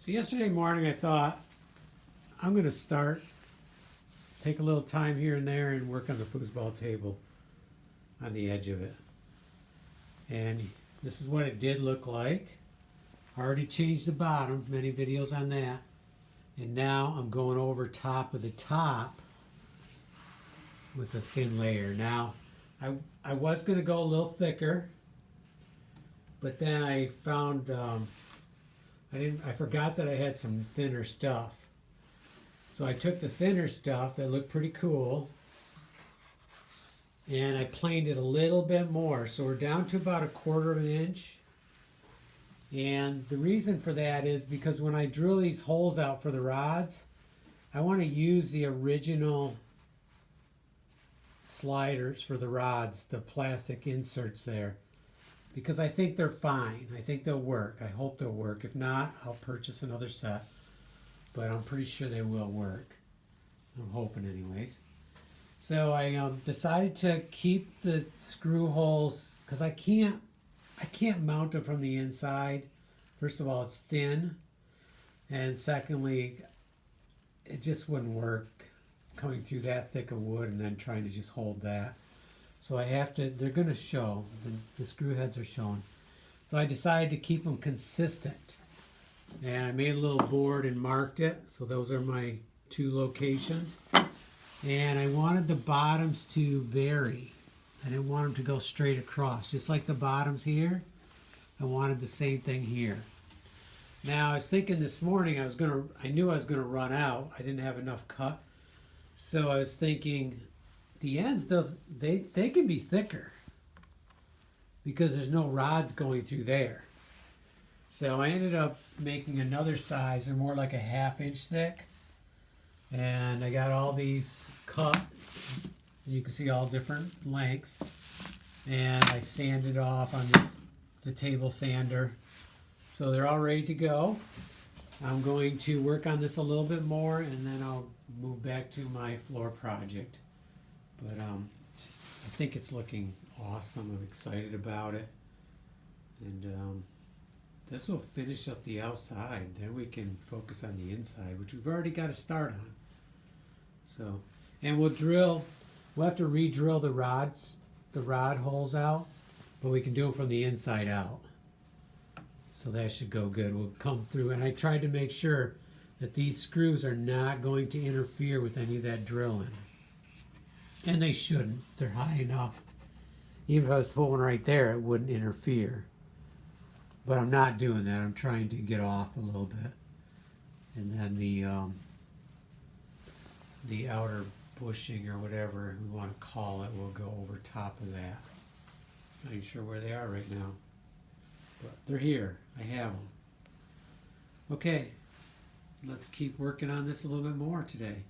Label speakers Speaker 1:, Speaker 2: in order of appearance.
Speaker 1: So yesterday morning I thought I'm going to take a little time here and there and work on the foosball table on the edge of it. And this is what it did look like. I already changed the bottom, many videos on that. And now I'm going over top of the top with a thin layer. Now, I was going to go a little thicker, but then I found I forgot that I had some thinner stuff. So I took the thinner stuff that looked pretty cool, and I planed it a little bit more. So we're down to about 1/4 of an inch. And the reason for that is because when I drill these holes out for the rods, I want to use the original sliders for the rods, the plastic inserts there, because I think they're fine. I think they'll work. I hope they'll work. If not, I'll purchase another set, but I'm pretty sure they will work. I'm hoping anyways. So I decided to keep the screw holes because I can't mount it from the inside. First of all, it's thin, and secondly, it just wouldn't work coming through that thick of wood and then trying to just hold that. So I have to, they're going to show, the screw heads are showing. So I decided to keep them consistent. And I made a little board and marked it. So those are my 2 locations. And I wanted the bottoms to vary. I didn't want them to go straight across. Just like the bottoms here, I wanted the same thing here. Now I was thinking this morning I knew I was gonna run out. I didn't have enough cut. So I was thinking the ends they can be thicker because there's no rods going through there. So I ended up making another size. They're more like a 1/2 inch thick. And I got all these cut. You can see all different lengths. And I sanded off on the table sander. So they're all ready to go. I'm going to work on this a little bit more and then I'll move back to my floor project. But I think it's looking awesome. I'm excited about it. And this will finish up the outside. Then we can focus on the inside, which we've already got to start on. So, and we'll have to re-drill the rod holes out, but we can do them from the inside out. So that should go good. We'll come through, and I tried to make sure that these screws are not going to interfere with any of that drilling. And they shouldn't. They're high enough. Even if I was pulling right there, it wouldn't interfere. But I'm not doing that. I'm trying to get off a little bit. And then the outer bushing or whatever we want to call it will go over top of that. Not even sure where they are right now. But they're here. I have them. Okay. Let's keep working on this a little bit more today.